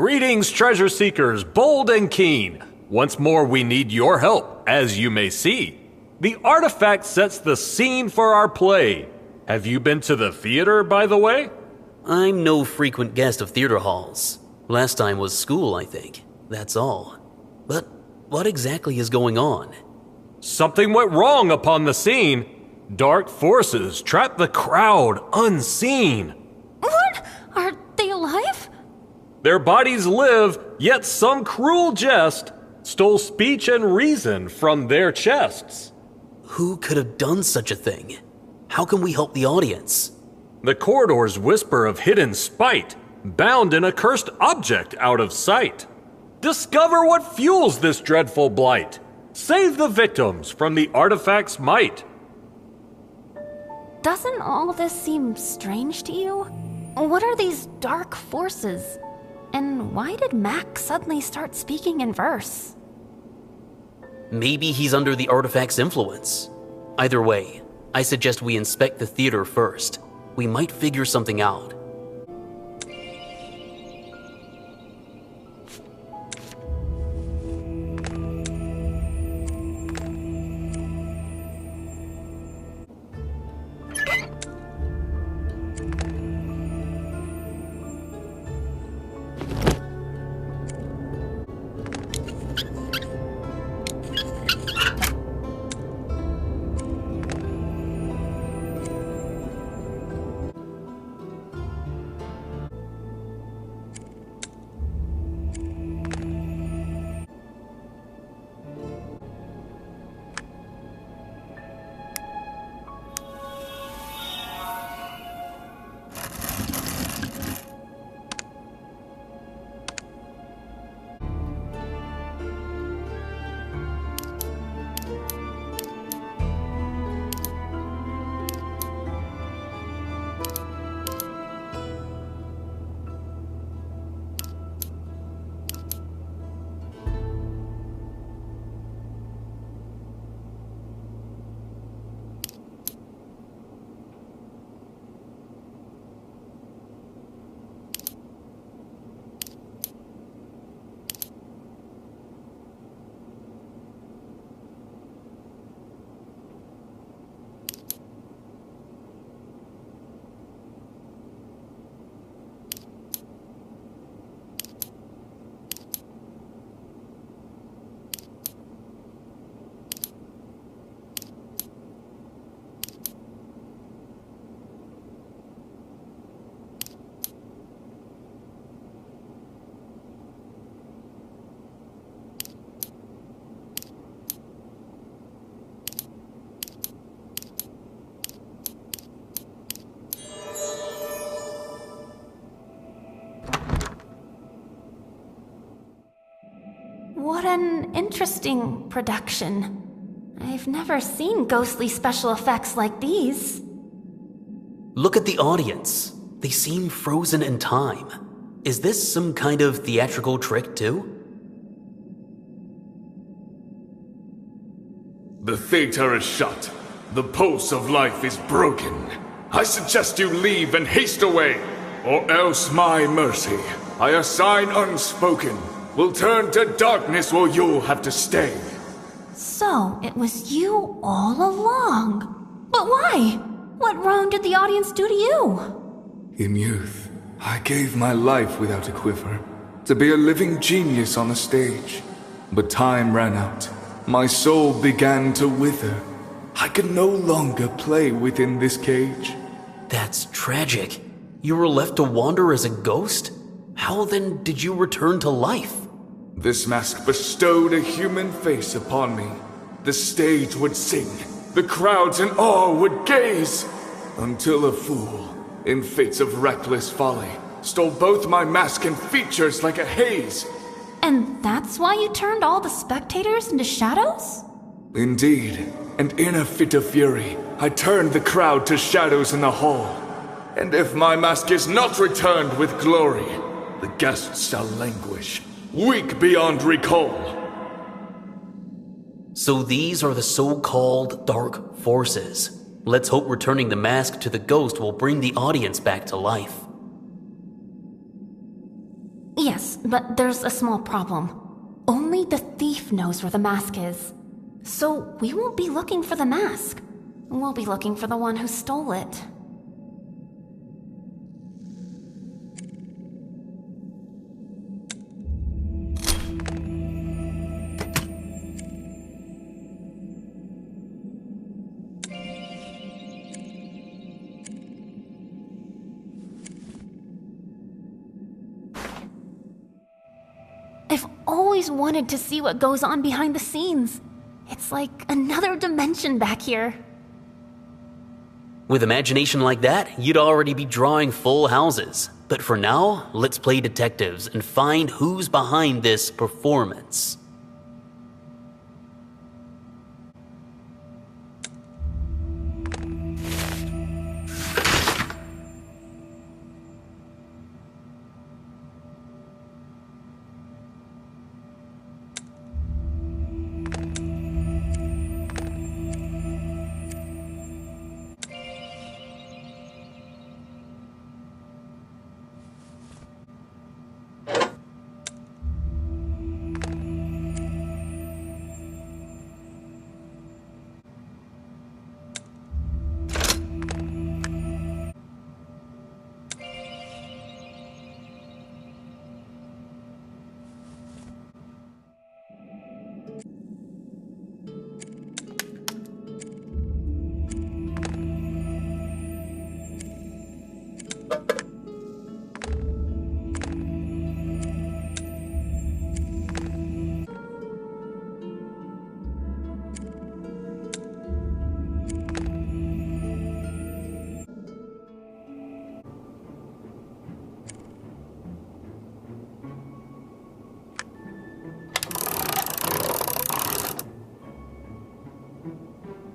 Greetings, treasure seekers, bold and keen. Once more we need your help, as you may see. The artifact sets the scene for our play. Have you been to the theater, by the way? I'm no frequent guest of theater halls. Last time was school, I think. That's all. But what exactly is going on? Something went wrong upon the scene. Dark forces trapped the crowd unseen. What? Are they alive? Their bodies live, yet some cruel jest stole speech and reason from their chests. Who could have done such a thing? How can we help the audience? The corridors whisper of hidden spite, bound in a cursed object out of sight. Discover what fuels this dreadful blight. Save the victims from the artifact's might. Doesn't all of this seem strange to you? What are these dark forces? And why did Mac suddenly start speaking in verse? Maybe he's under the artifact's influence. Either way, I suggest we inspect the theater first. We might figure something out. What an interesting production. I've never seen ghostly special effects like these. Look at the audience. They seem frozen in time. Is this some kind of theatrical trick too? The theater is shut. The pulse of life is broken. I suggest you leave and haste away, or else my mercy, I assign unspoken, will turn to darkness where you'll have to stay. So, it was you all along. But why? What wrong did the audience do to you? In youth, I gave my life without a quiver, to be a living genius on a stage. But time ran out. My soul began to wither. I could no longer play within this cage. That's tragic. You were left to wander as a ghost? How then did you return to life? This mask bestowed a human face upon me. The stage would sing, the crowds in awe would gaze, until a fool, in fits of reckless folly, stole both my mask and features like a haze. And that's why you turned all the spectators into shadows? Indeed, and in a fit of fury, I turned the crowd to shadows in the hall. And if my mask is not returned with glory, the guests shall languish, weak beyond recall. So these are the so-called dark forces. Let's hope returning the mask to the ghost will bring the audience back to life. Yes, but there's a small problem. Only the thief knows where the mask is. So we won't be looking for the mask. We'll be looking for the one who stole it. I've always wanted to see what goes on behind the scenes. It's like another dimension back here. With imagination like that, you'd already be drawing full houses. But for now, let's play detectives and find who's behind this performance.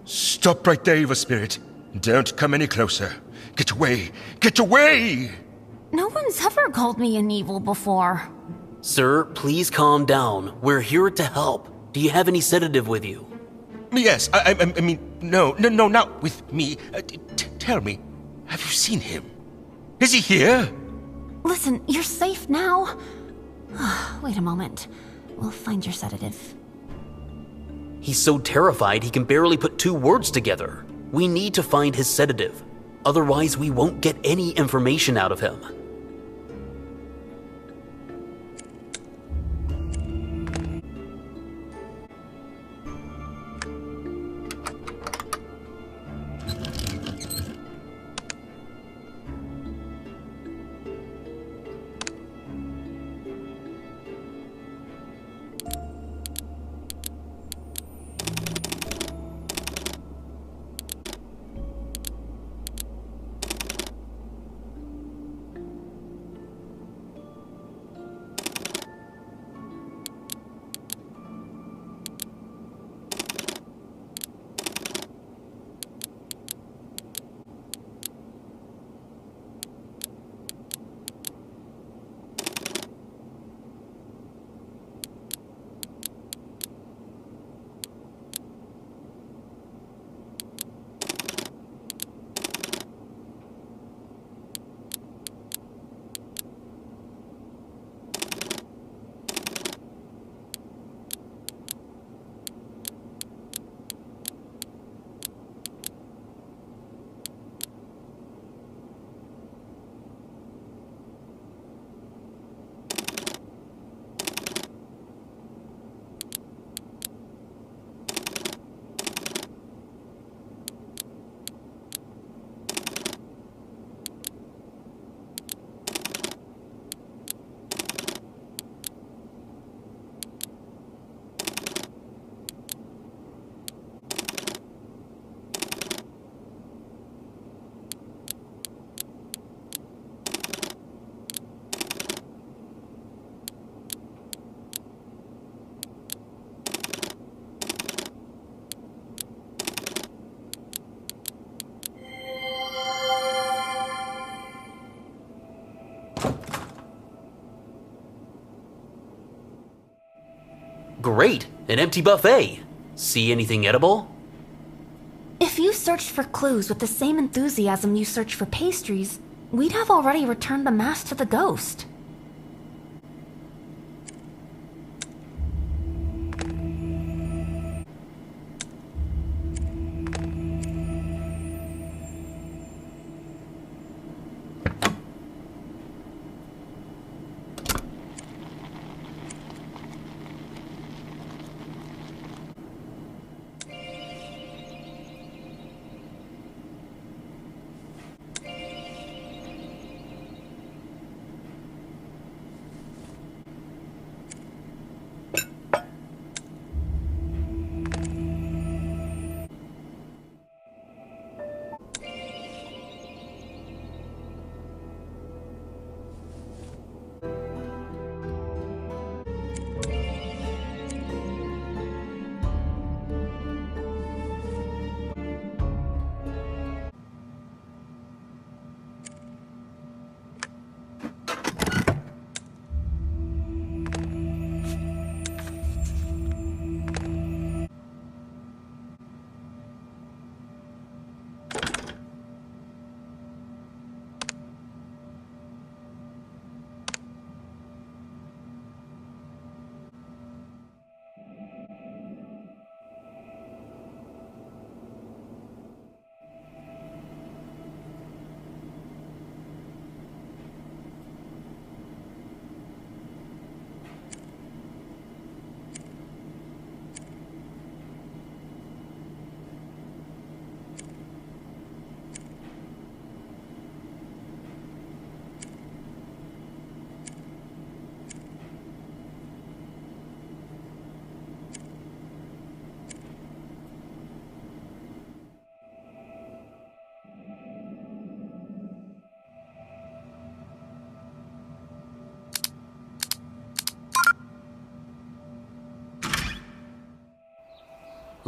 Stop right there, evil spirit. Don't come any closer. Get away! Get away! No one's ever called me an evil before. Sir, please calm down. We're here to help. Do you have any sedative with you? Yes, I mean, no, not with me. Tell me, have you seen him? Is he here? Listen, you're safe now. Wait a moment. We'll find your sedative. He's so terrified he can barely put two words together. We need to find his sedative. Otherwise, we won't get any information out of him. Great, an empty buffet. See anything edible? If you searched for clues with the same enthusiasm you search for pastries, we'd have already returned the mask to the ghost.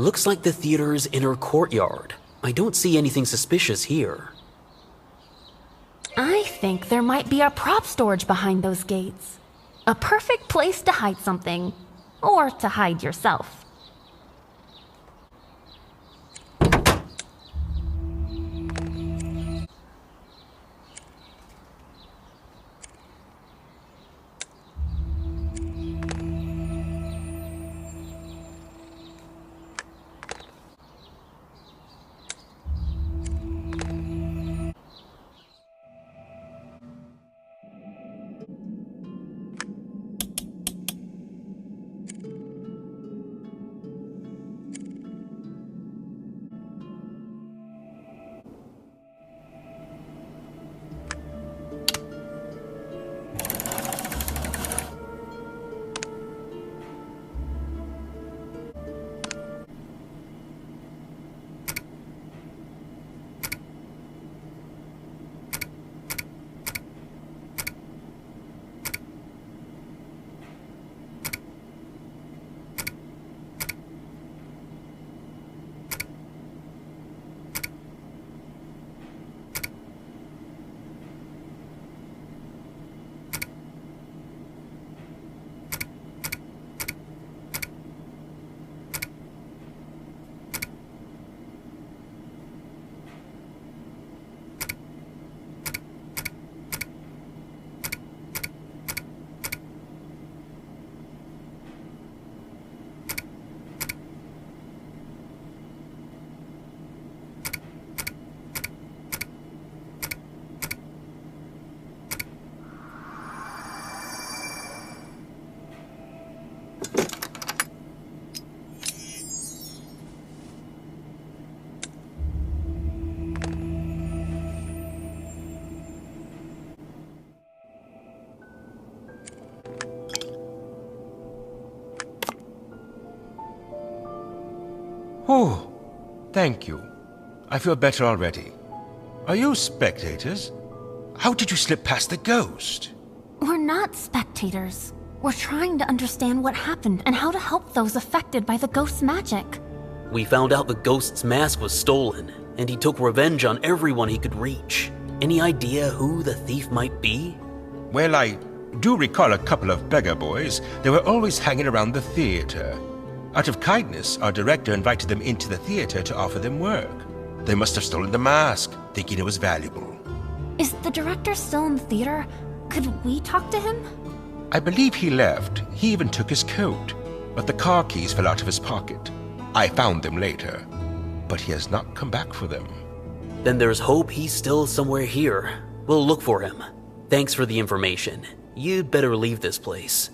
Looks like the theater's inner courtyard. I don't see anything suspicious here. I think there might be a prop storage behind those gates. A perfect place to hide something. Or to hide yourself. Oh, thank you. I feel better already. Are you spectators? How did you slip past the ghost? We're not spectators. We're trying to understand what happened and how to help those affected by the ghost's magic. We found out the ghost's mask was stolen, and he took revenge on everyone he could reach. Any idea who the thief might be? Well, I do recall a couple of beggar boys. They were always hanging around the theater. Out of kindness, our director invited them into the theater to offer them work. They must have stolen the mask, thinking it was valuable. Is the director still in the theater? Could we talk to him? I believe he left. He even took his coat, but the car keys fell out of his pocket. I found them later, but he has not come back for them. Then there's hope he's still somewhere here. We'll look for him. Thanks for the information. You'd better leave this place.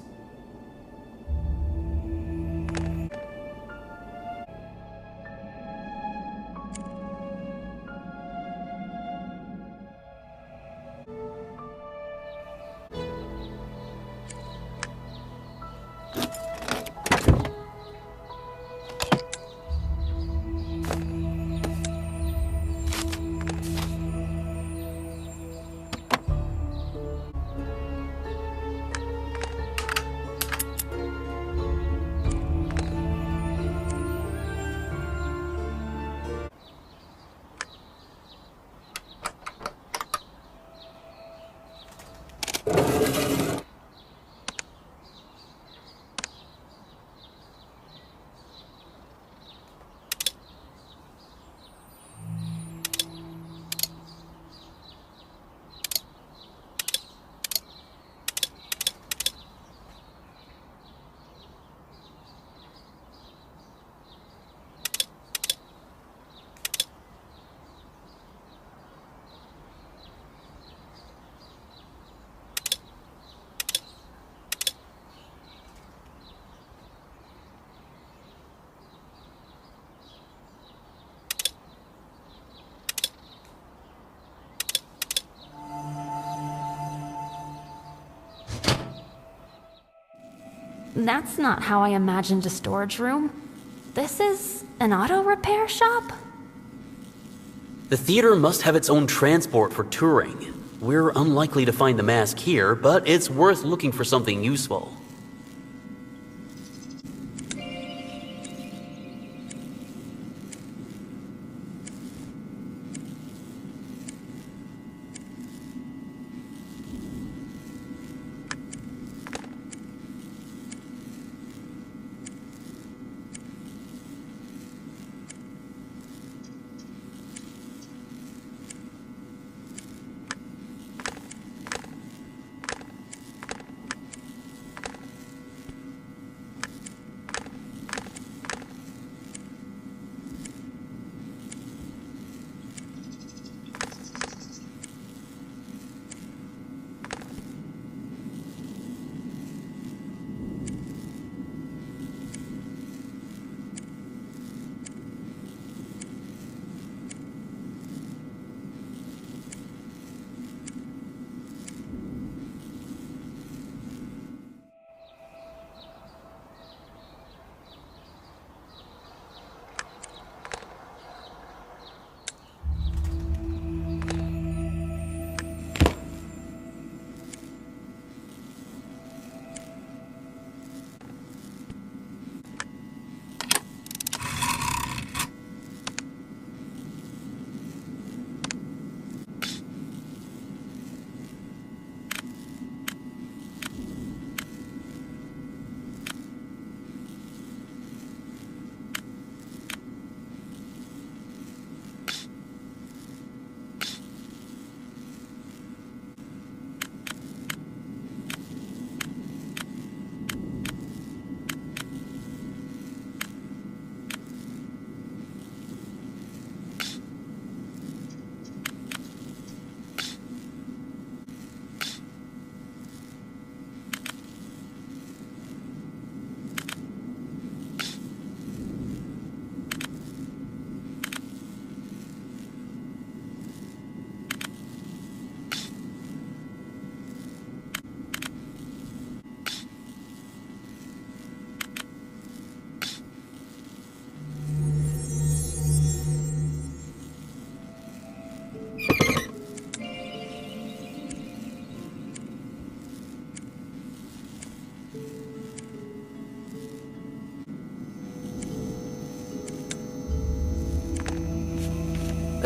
That's not how I imagined a storage room. This is an auto repair shop? The theater must have its own transport for touring. We're unlikely to find the mask here, but it's worth looking for something useful.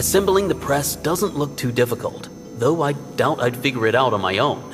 Assembling the press doesn't look too difficult, though I doubt I'd figure it out on my own.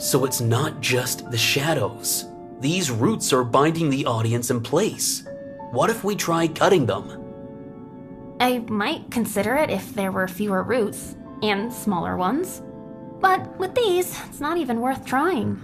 So it's not just the shadows. These roots are binding the audience in place. What if we try cutting them? I might consider it if there were fewer roots, and smaller ones. But with these, it's not even worth trying.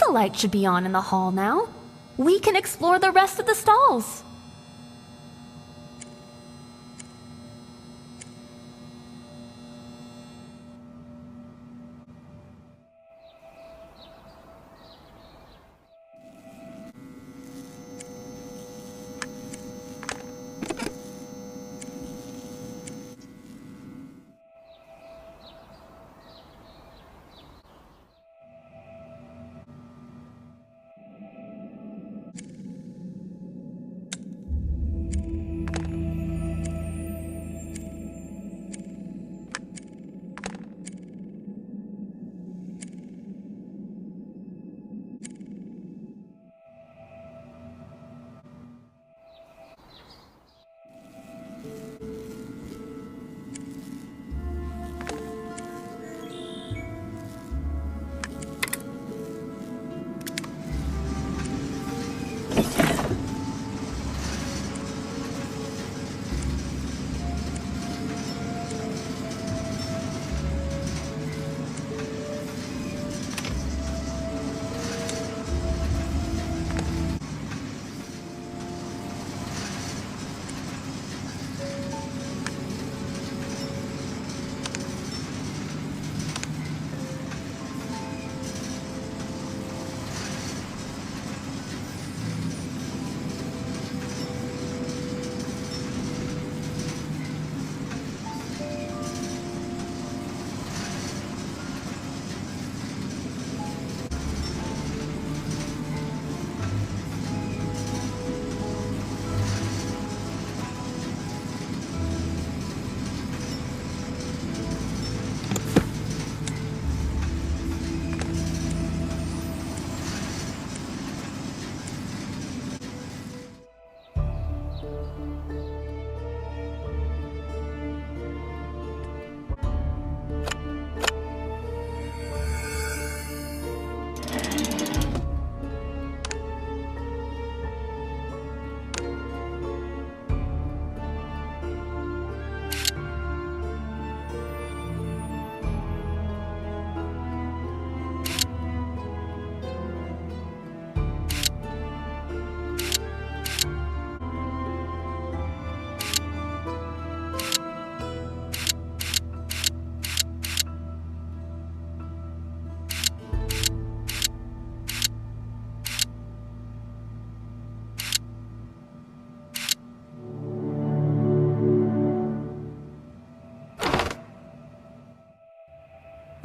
the light should be on in the hall now. We can explore the rest of the stalls.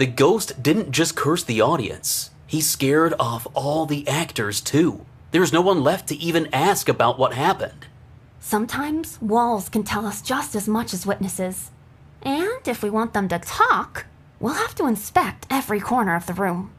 The ghost didn't just curse the audience, he scared off all the actors too. There's no one left to even ask about what happened. Sometimes walls can tell us just as much as witnesses. And if we want them to talk, we'll have to inspect every corner of the room.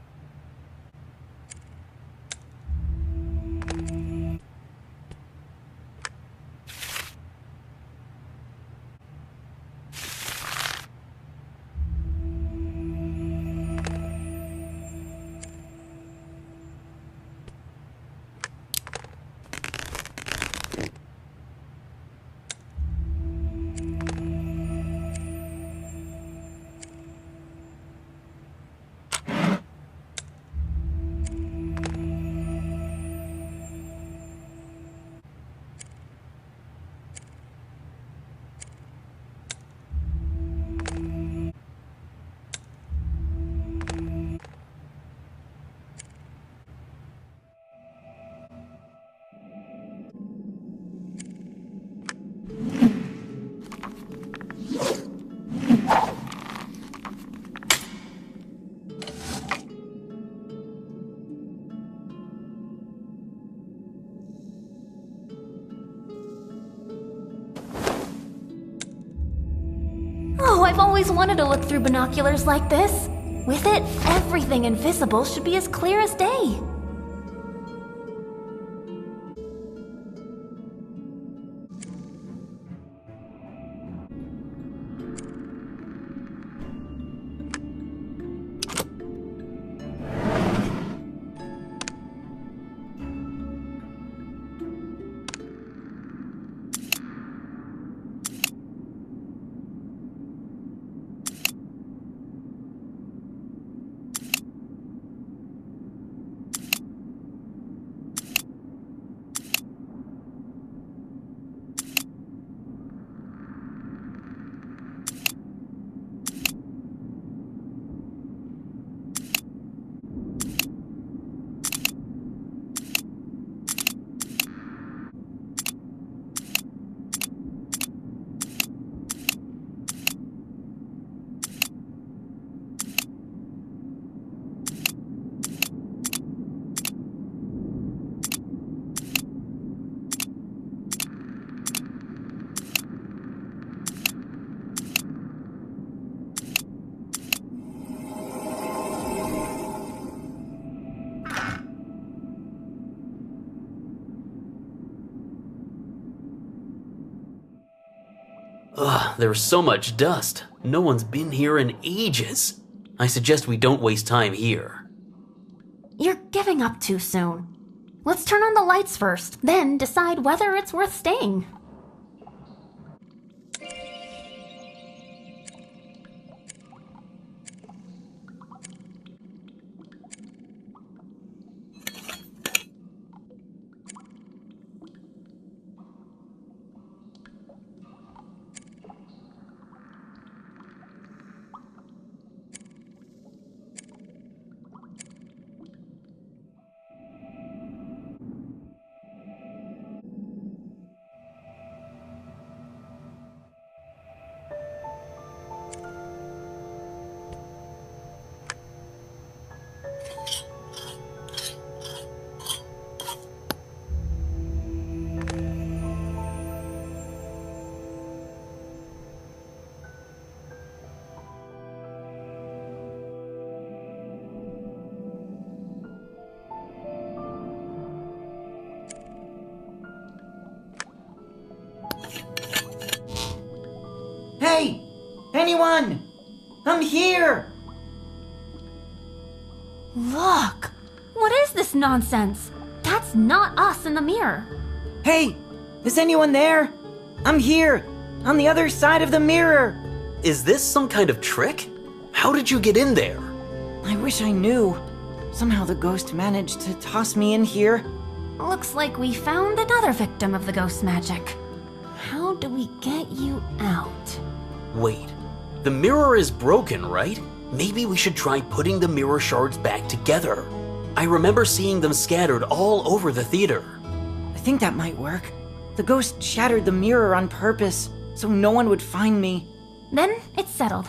Oh, I've always wanted to look through binoculars like this. With it, everything invisible should be as clear as day. Ugh, there's so much dust. No one's been here in ages. I suggest we don't waste time here. You're giving up too soon. Let's turn on the lights first, then decide whether it's worth staying. Hey! Anyone! I'm here! Look! What is this nonsense? That's not us in the mirror. Hey! Is anyone there? I'm here! On the other side of the mirror! Is this some kind of trick? How did you get in there? I wish I knew. Somehow the ghost managed to toss me in here. Looks like we found another victim of the ghost magic. How do we get you out? Wait, the mirror is broken, right? Maybe we should try putting the mirror shards back together. I remember seeing them scattered all over the theater. I think that might work. The ghost shattered the mirror on purpose, so no one would find me. Then it's settled.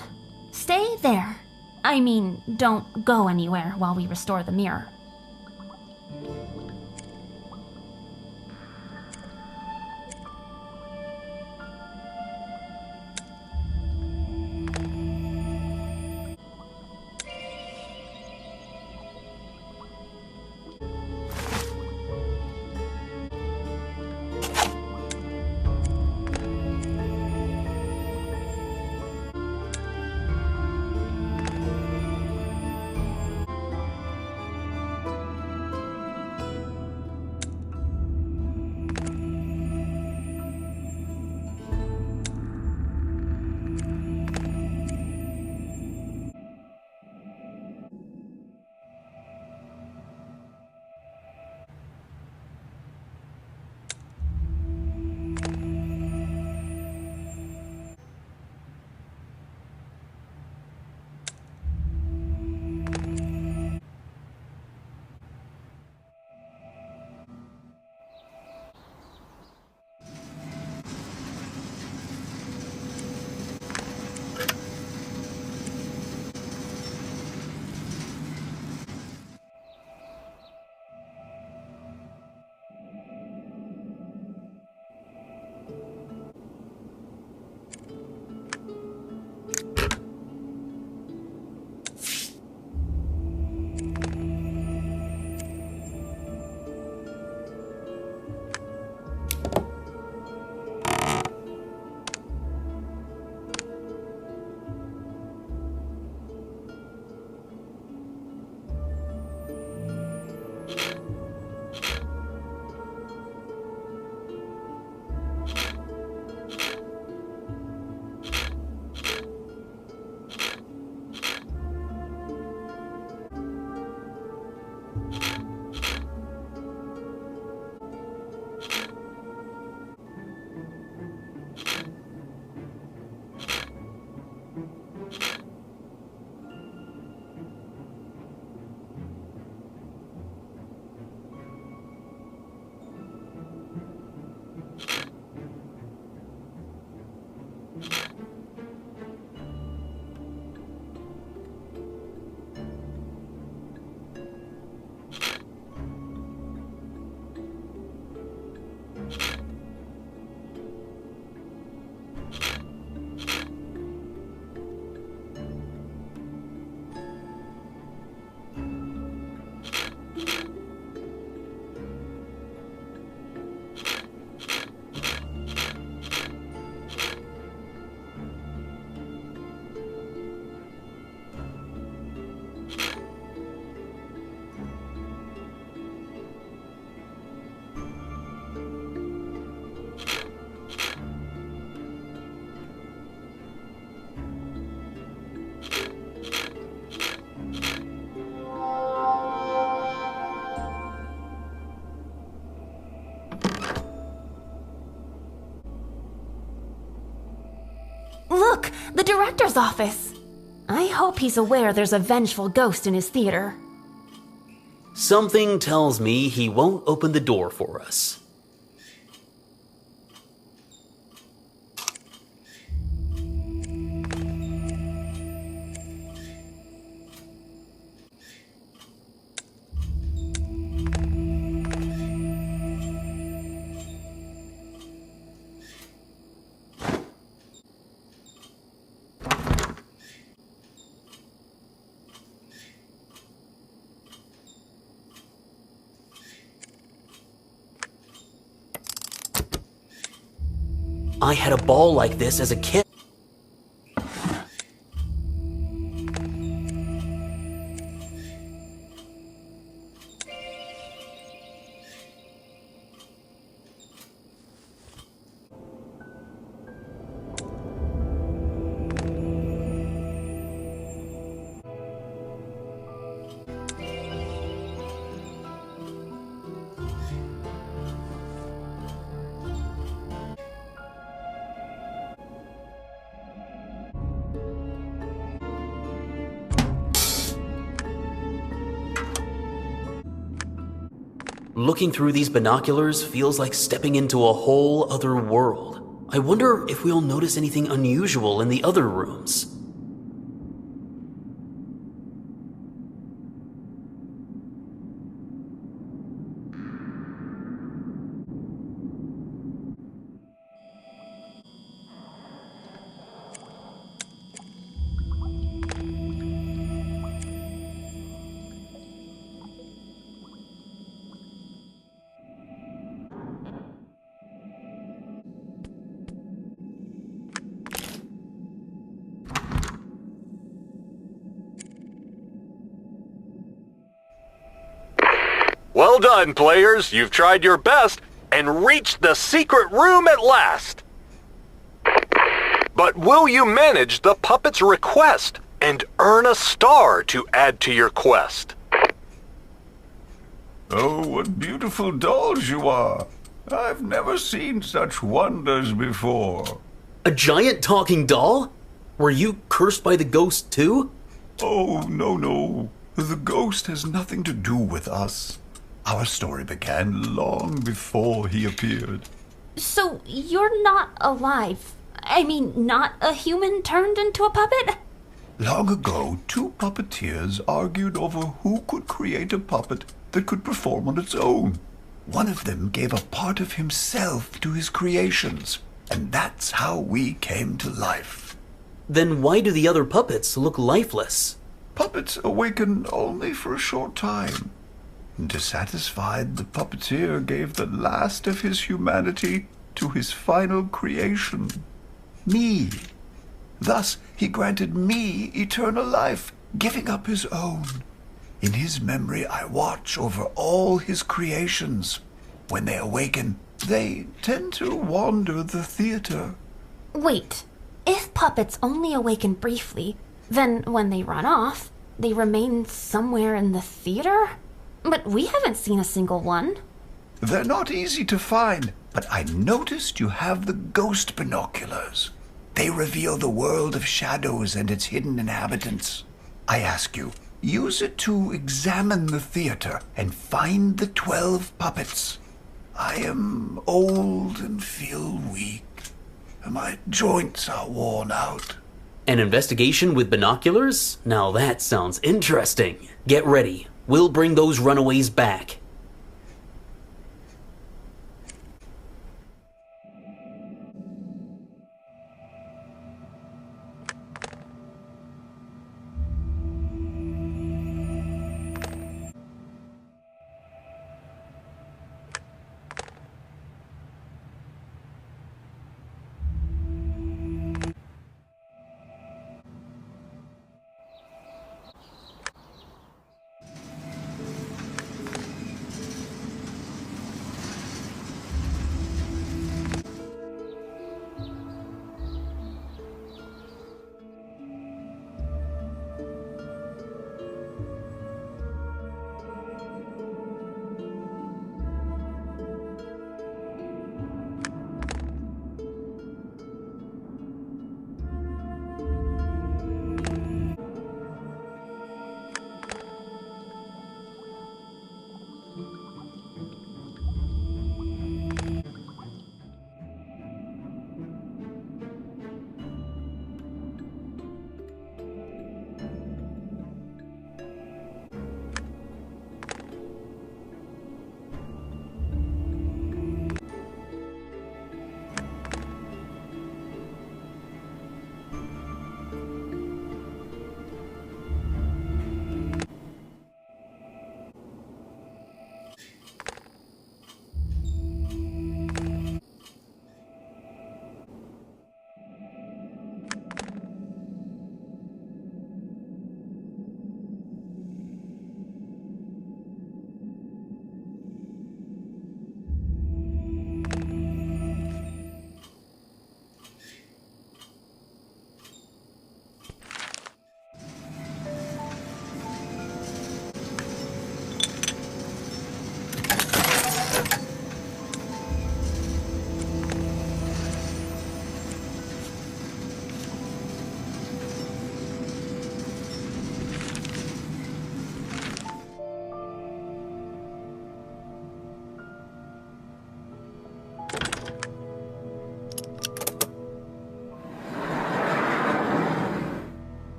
Stay there. I mean, don't go anywhere while we restore the mirror. Look, the director's office. I hope he's aware there's a vengeful ghost in his theater. Something tells me he won't open the door for us. I had a ball like this as a kid. Looking through these binoculars feels like stepping into a whole other world. I wonder if we'll notice anything unusual in the other rooms. Well done, players. You've tried your best and reached the secret room at last. But will you manage the puppet's request and earn a star to add to your quest? Oh, what beautiful dolls you are! I've never seen such wonders before. A giant talking doll? Were you cursed by the ghost too? Oh, no. The ghost has nothing to do with us. Our story began long before he appeared. So you're not alive? I mean, not a human turned into a puppet? Long ago, two puppeteers argued over who could create a puppet that could perform on its own. One of them gave a part of himself to his creations, and that's how we came to life. Then why do the other puppets look lifeless? Puppets awaken only for a short time. Dissatisfied, the puppeteer gave the last of his humanity to his final creation, me. Thus, he granted me eternal life, giving up his own. In his memory, I watch over all his creations. When they awaken, they tend to wander the theater. Wait, if puppets only awaken briefly, then when they run off, they remain somewhere in the theater? But we haven't seen a single one. They're not easy to find, but I noticed you have the ghost binoculars. They reveal the world of shadows and its hidden inhabitants. I ask you, use it to examine the theater and find the 12 puppets. I am old and feel weak, and my joints are worn out. An investigation with binoculars? Now that sounds interesting. Get ready. We'll bring those runaways back.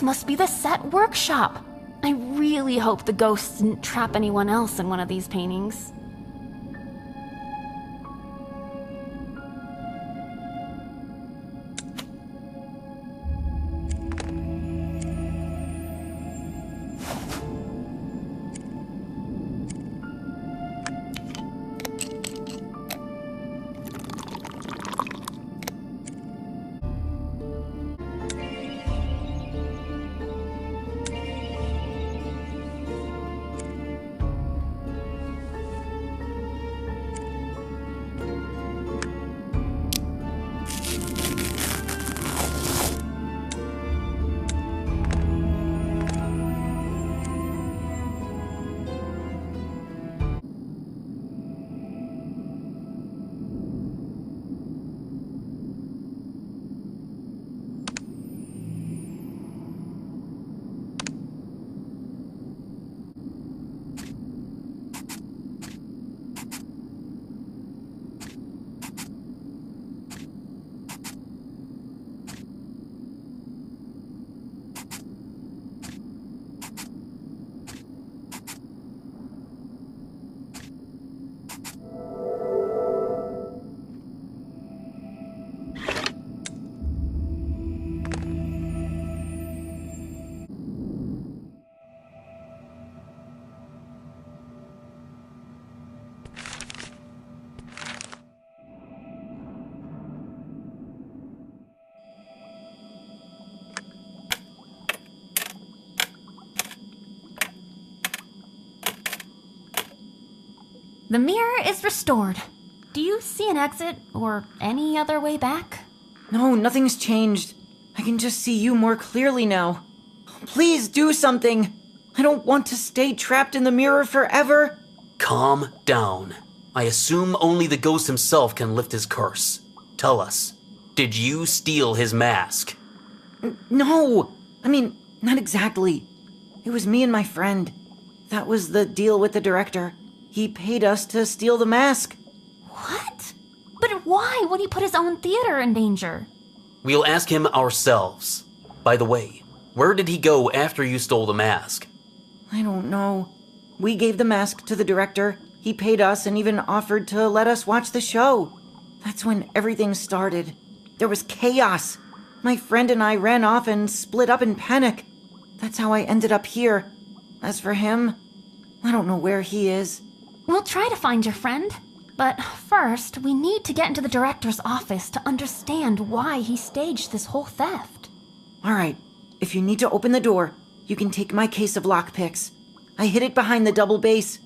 This must be the set workshop. I really hope the ghosts didn't trap anyone else in one of these paintings. The mirror is restored. Do you see an exit or any other way back? No, nothing's changed. I can just see you more clearly now. Please do something. I don't want to stay trapped in the mirror forever. Calm down. I assume only the ghost himself can lift his curse. Tell us, did you steal his mask? No! I mean, not exactly. It was me and my friend. That was the deal with the director. He paid us to steal the mask. What? But why would he put his own theater in danger? We'll ask him ourselves. By the way, where did he go after you stole the mask? I don't know. We gave the mask to the director. He paid us and even offered to let us watch the show. That's when everything started. There was chaos. My friend and I ran off and split up in panic. That's how I ended up here. As for him, I don't know where he is. We'll try to find your friend. But first, we need to get into the director's office to understand why he staged this whole theft. All right. If you need to open the door, you can take my case of lockpicks. I hid it behind the double base.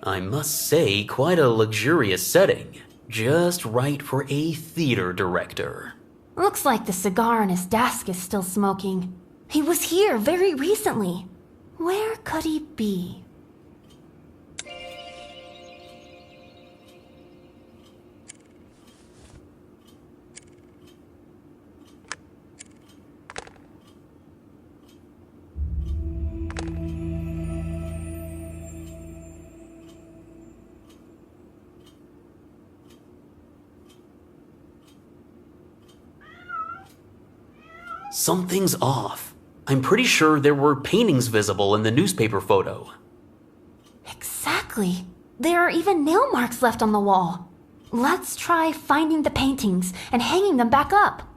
I must say, quite a luxurious setting. Just right for a theater director. Looks like the cigar on his desk is still smoking. He was here very recently. Where could he be? Something's off. I'm pretty sure there were paintings visible in the newspaper photo. Exactly. There are even nail marks left on the wall. Let's try finding the paintings and hanging them back up.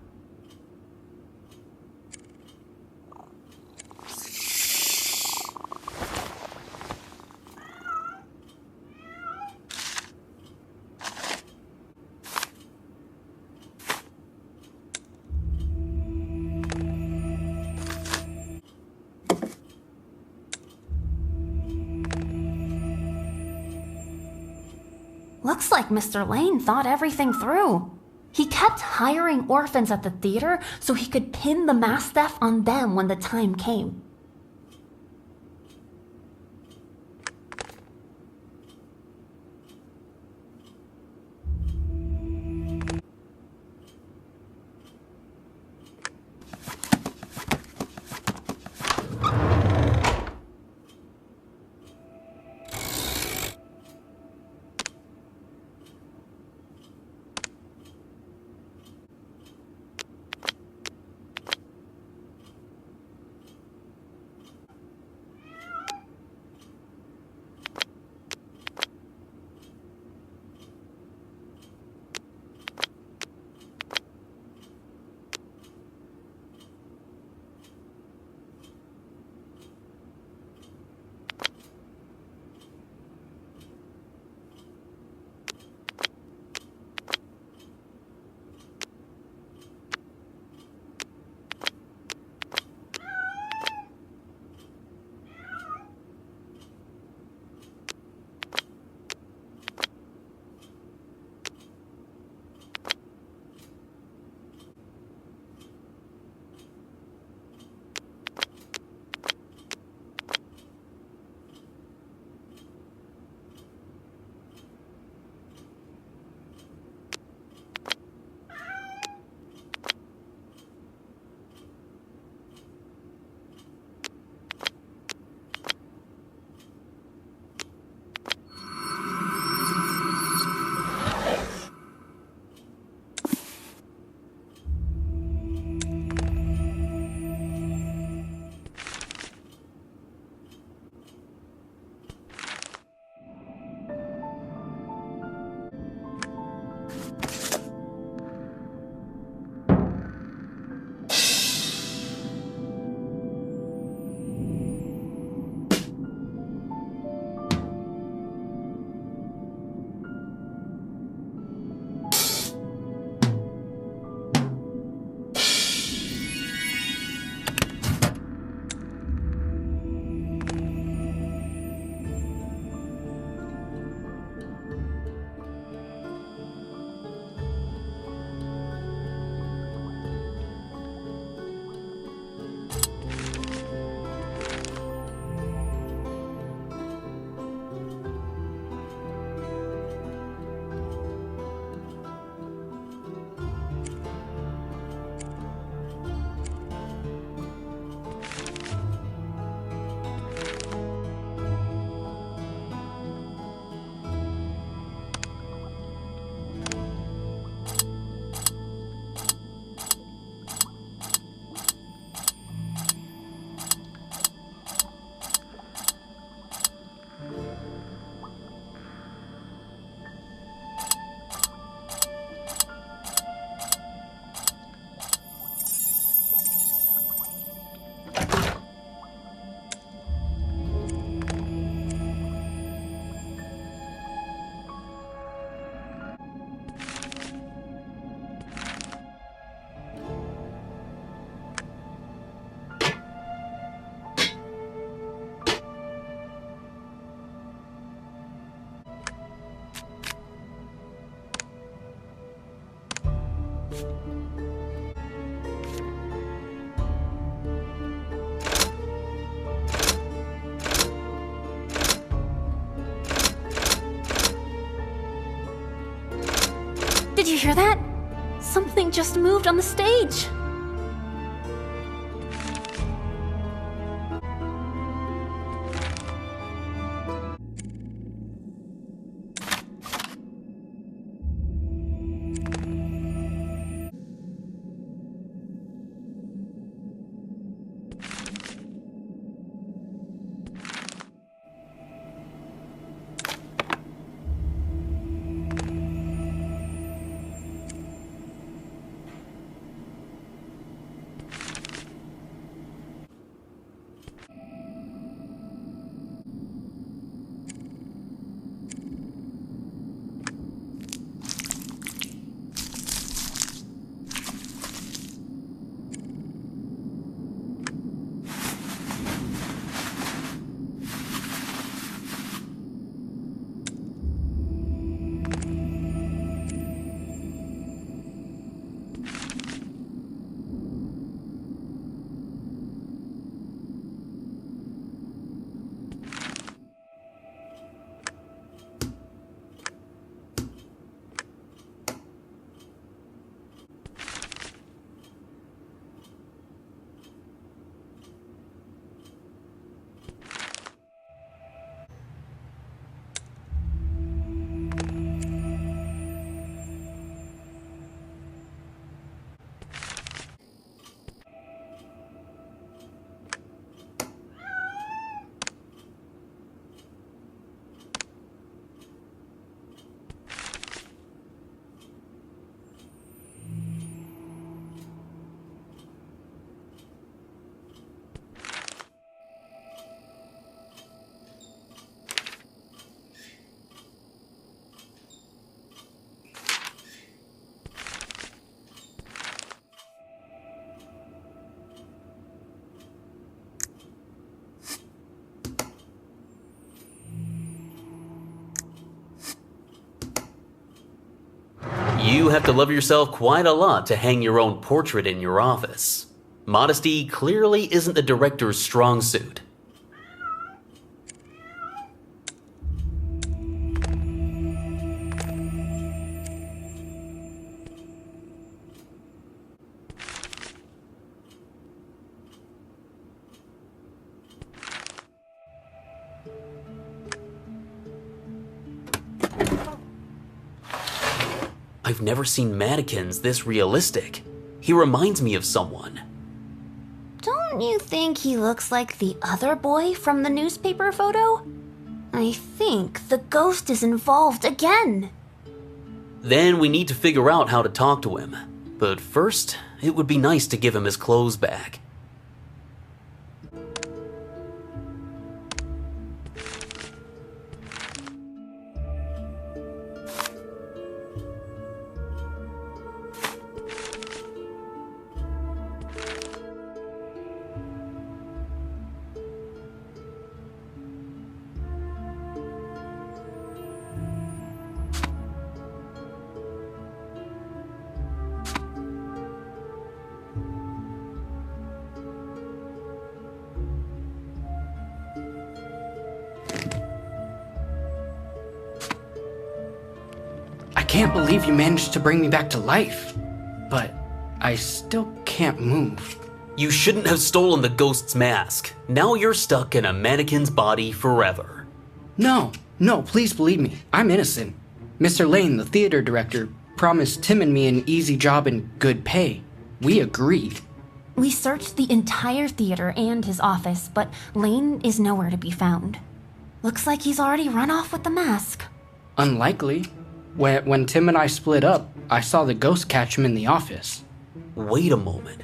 Looks like Mr. Lane thought everything through. He kept hiring orphans at the theater so he could pin the mask theft on them when the time came. Did you hear that? Something just moved on the stage. You have to love yourself quite a lot to hang your own portrait in your office. Modesty clearly isn't the director's strong suit. I've never seen mannequins this realistic. He reminds me of someone. Don't you think he looks like the other boy from the newspaper photo? I think the ghost is involved again. Then we need to figure out how to talk to him. But first, it would be nice to give him his clothes back. I can't believe you managed to bring me back to life, but I still can't move. You shouldn't have stolen the ghost's mask. Now you're stuck in a mannequin's body forever. No, please believe me. I'm innocent. Mr. Lane, the theater director, promised Tim and me an easy job and good pay. We agreed. We searched the entire theater and his office, but Lane is nowhere to be found. Looks like he's already run off with the mask. Unlikely. When Tim and I split up, I saw the ghost catch him in the office. Wait a moment.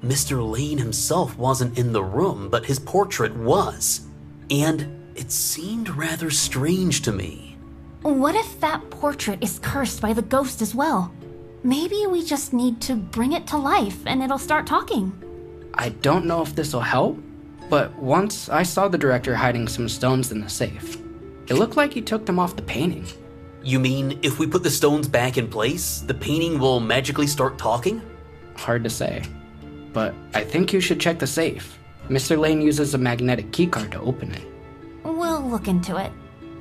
Mr. Lane himself wasn't in the room, but his portrait was. And it seemed rather strange to me. What if that portrait is cursed by the ghost as well? Maybe we just need to bring it to life and it'll start talking. I don't know if this'll help, but once I saw the director hiding some stones in the safe. It looked like he took them off the painting. You mean if we put the stones back in place, the painting will magically start talking? Hard to say. But I think you should check the safe. Mr. Lane uses a magnetic keycard to open it. We'll look into it.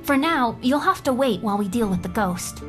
For now, you'll have to wait while we deal with the ghost.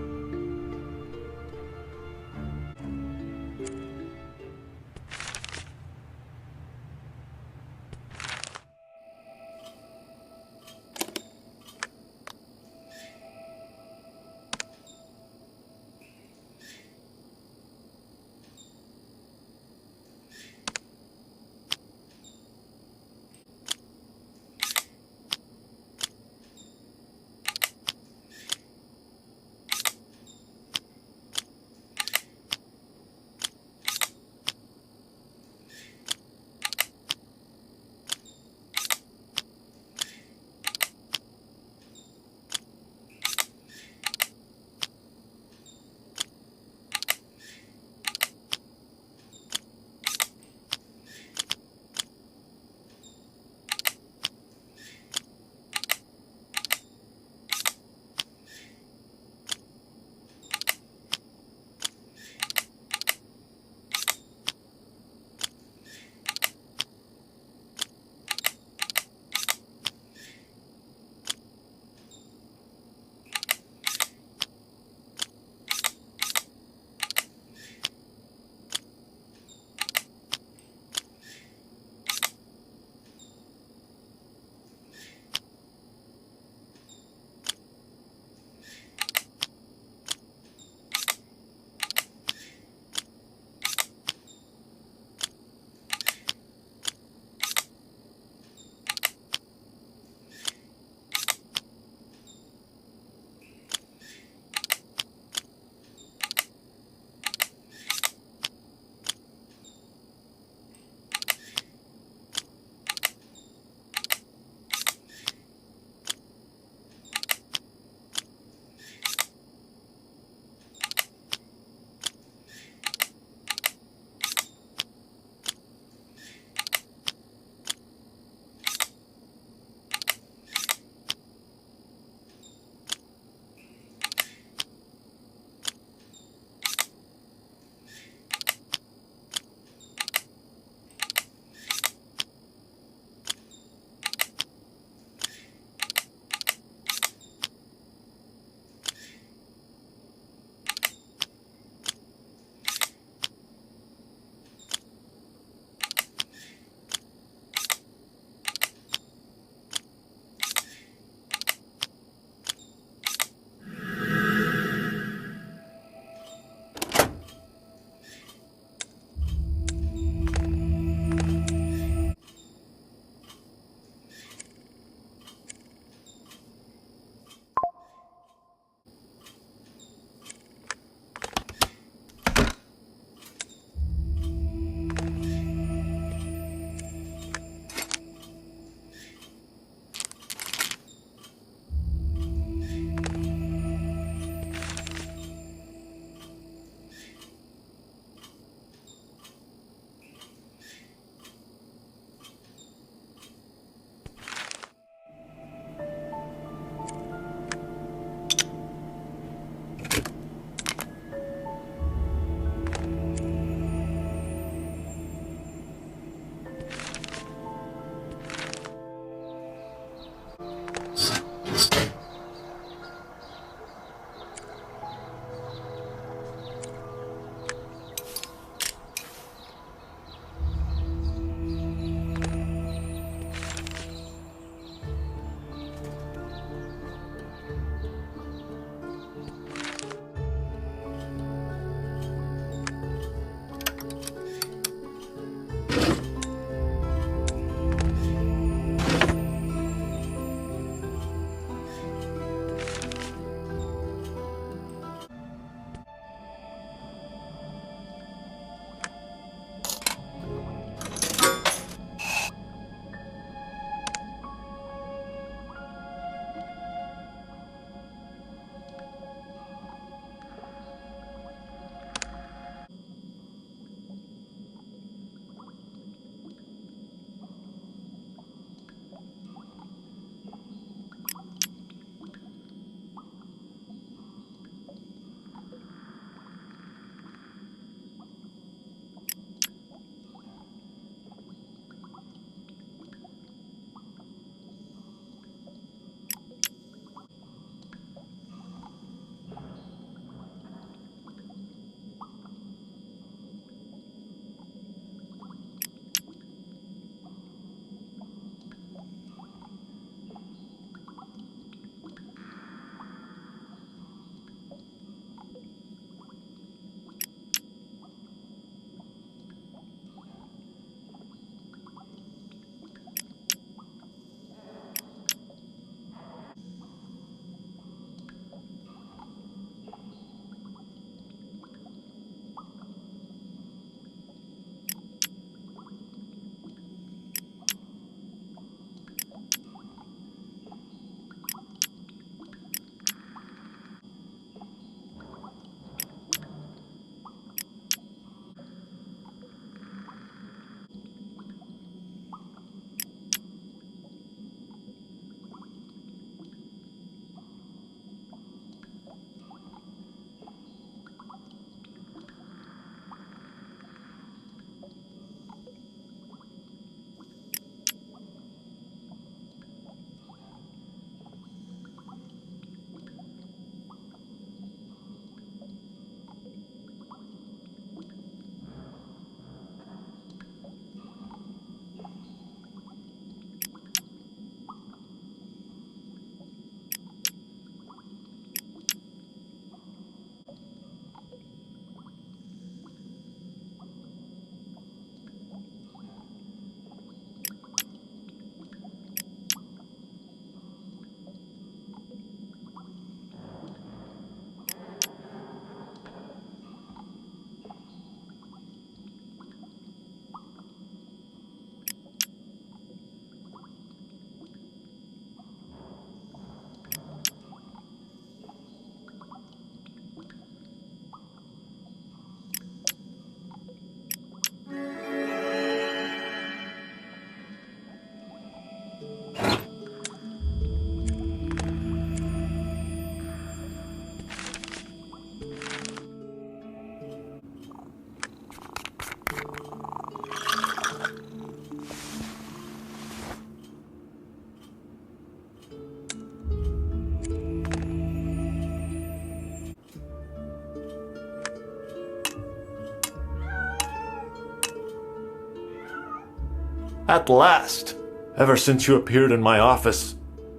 At last! Ever since you appeared in my office,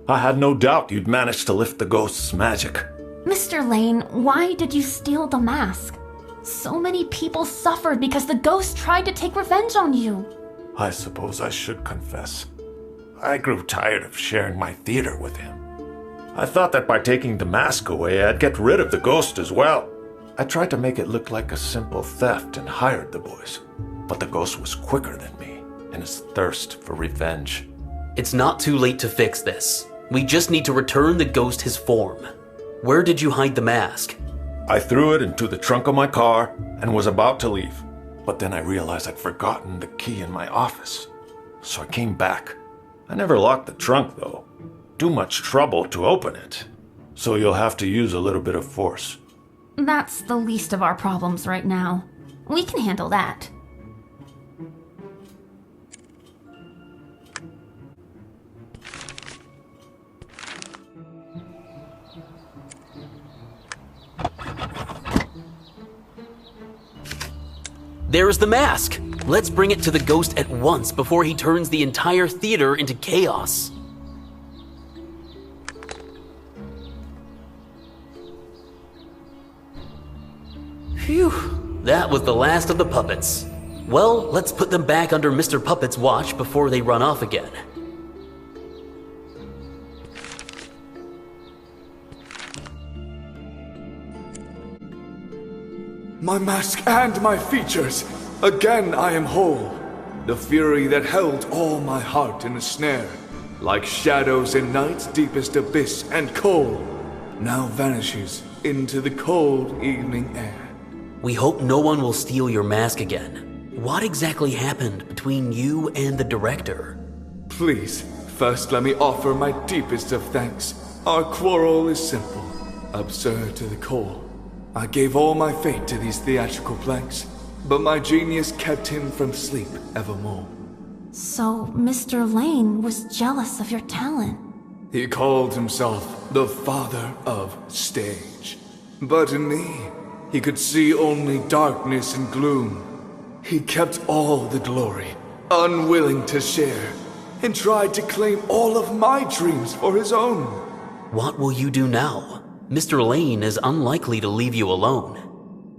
I had no doubt you'd managed to lift the ghost's magic. Mr. Lane, why did you steal the mask? So many people suffered because the ghost tried to take revenge on you. I suppose I should confess. I grew tired of sharing my theater with him. I thought that by taking the mask away, I'd get rid of the ghost as well. I tried to make it look like a simple theft and hired the boys. But the ghost was quicker than me in his thirst for revenge. It's not too late to fix this. We just need to return the ghost his form. Where did you hide the mask? I threw it into the trunk of my car and was about to leave. But then I realized I'd forgotten the key in my office. So I came back. I never locked the trunk, though. Too much trouble to open it. So you'll have to use a little bit of force. That's the least of our problems right now. We can handle that. There's the mask! Let's bring it to the ghost at once before he turns the entire theater into chaos. Phew, that was the last of the puppets. Well, let's put them back under Mr. Puppet's watch before they run off again. My mask and my features, again I am whole. The fury that held all my heart in a snare, like shadows in night's deepest abyss and cold, now vanishes into the cold evening air. We hope no one will steal your mask again. What exactly happened between you and the director? Please, first let me offer my deepest of thanks. Our quarrel is simple, absurd to the core. I gave all my fate to these theatrical planks, but my genius kept him from sleep evermore. So, Mr. Lane was jealous of your talent. He called himself the father of stage. But in me, he could see only darkness and gloom. He kept all the glory, unwilling to share, and tried to claim all of my dreams for his own. What will you do now? Mr. Lane is unlikely to leave you alone.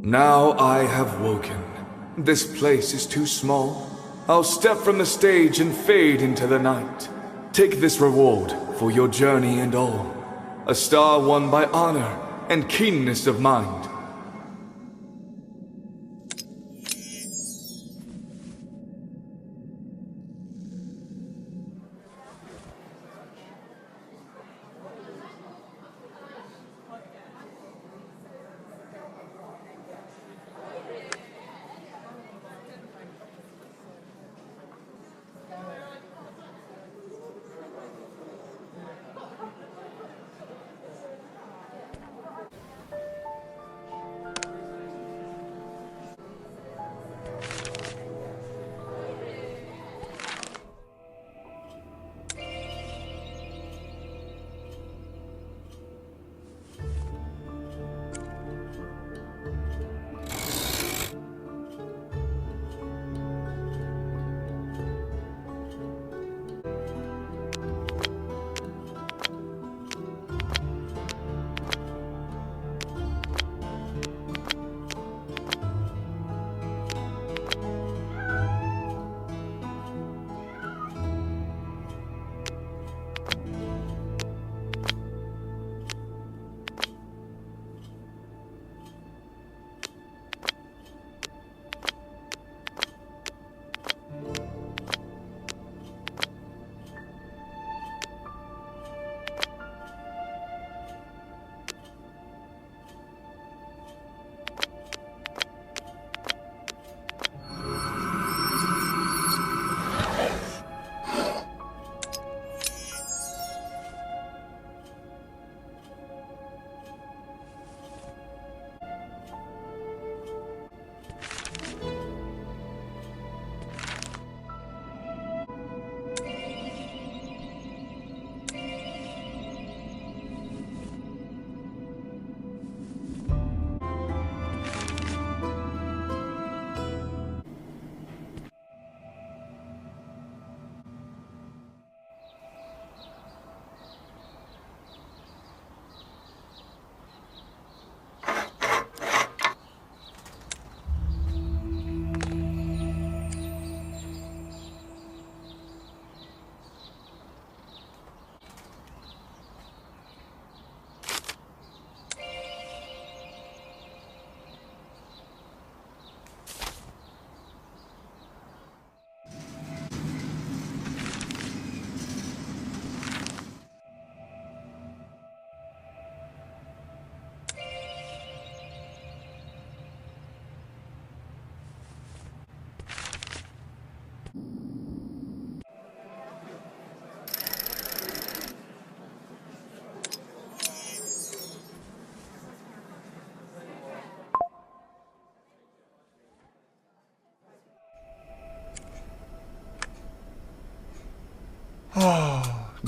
Now I have woken. This place is too small. I'll step from the stage and fade into the night. Take this reward for your journey and all. A star won by honor and keenness of mind.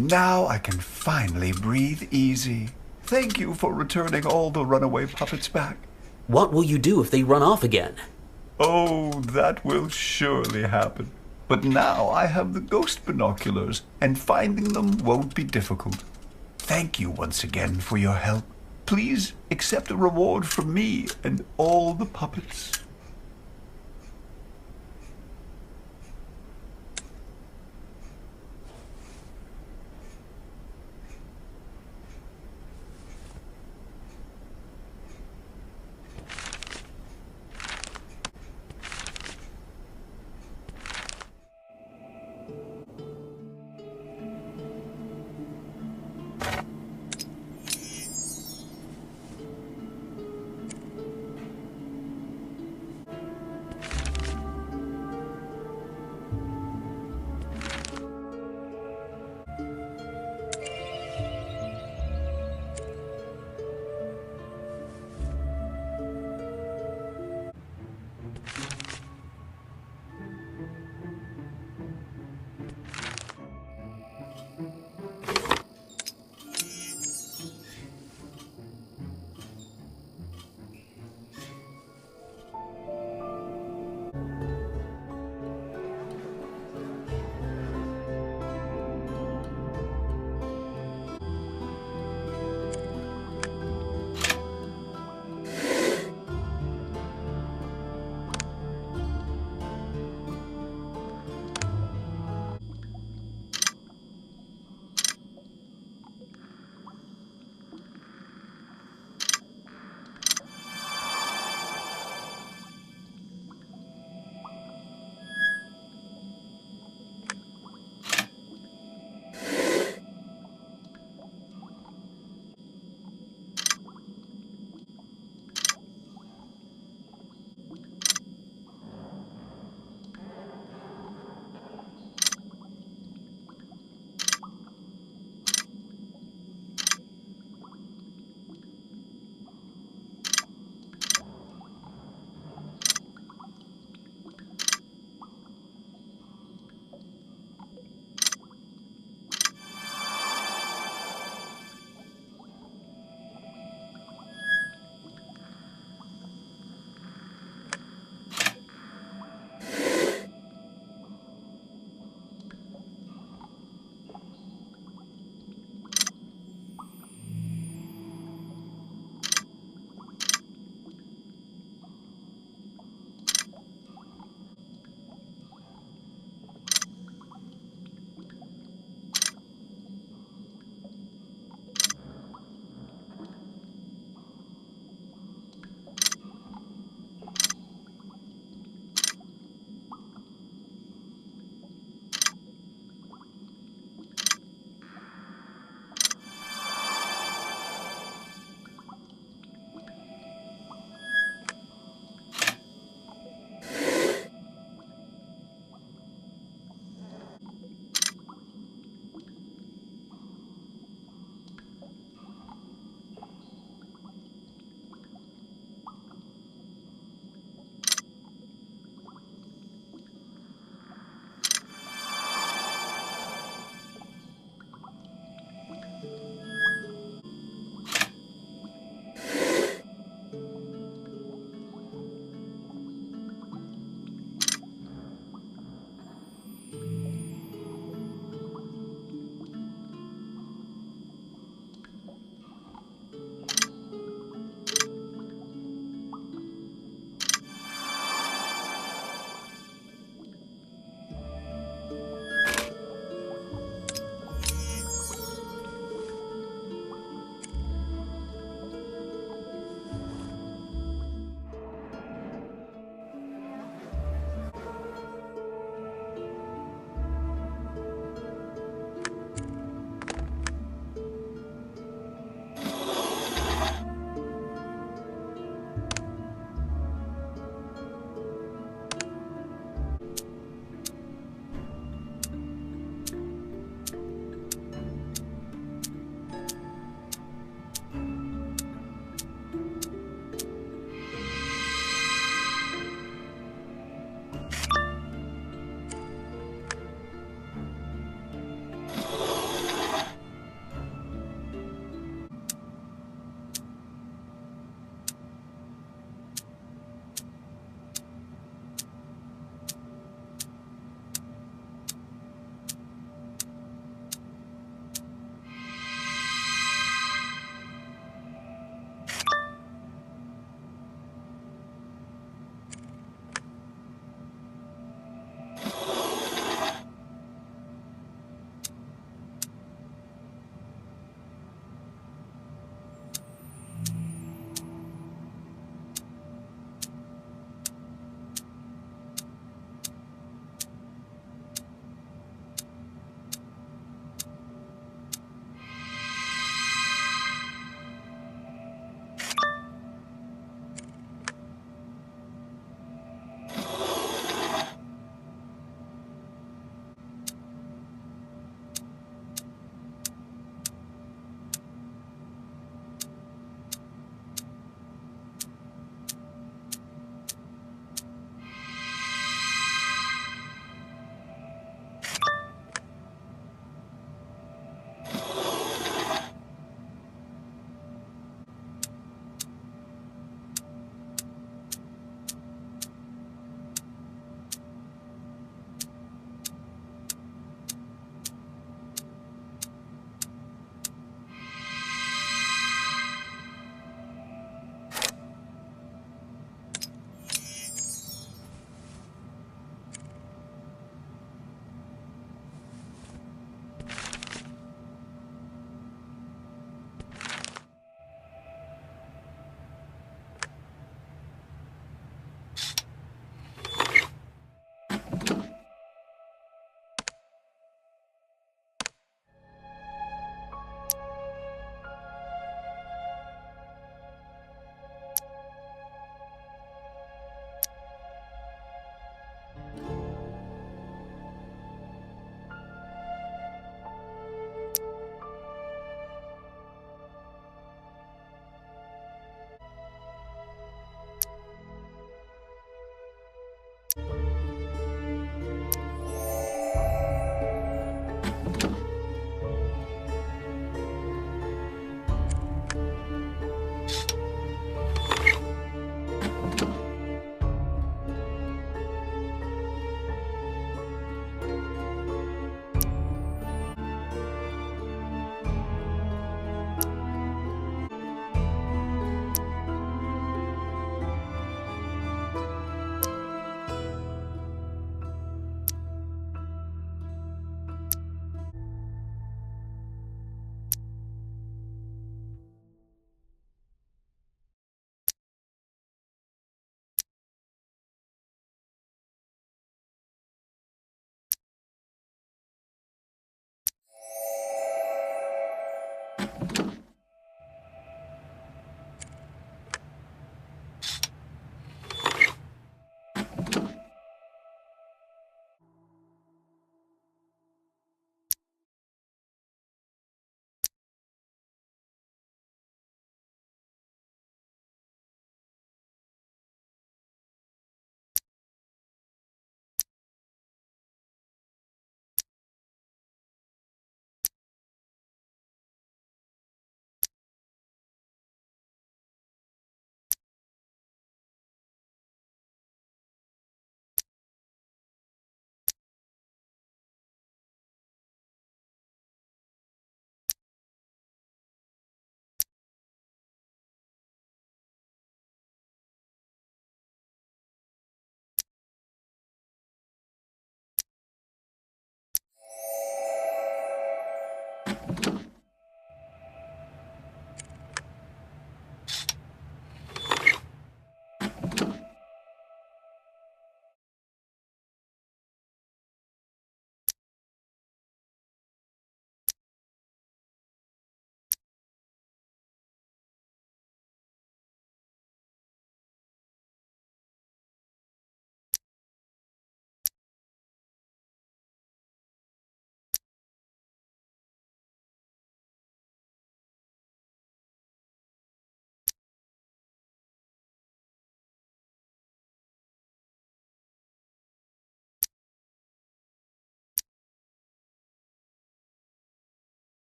Now I can finally breathe easy. Thank you for returning all the runaway puppets back. What will you do if they run off again? Oh, that will surely happen. But now I have the ghost binoculars, and finding them won't be difficult. Thank you once again for your help. Please accept a reward from me and all the puppets.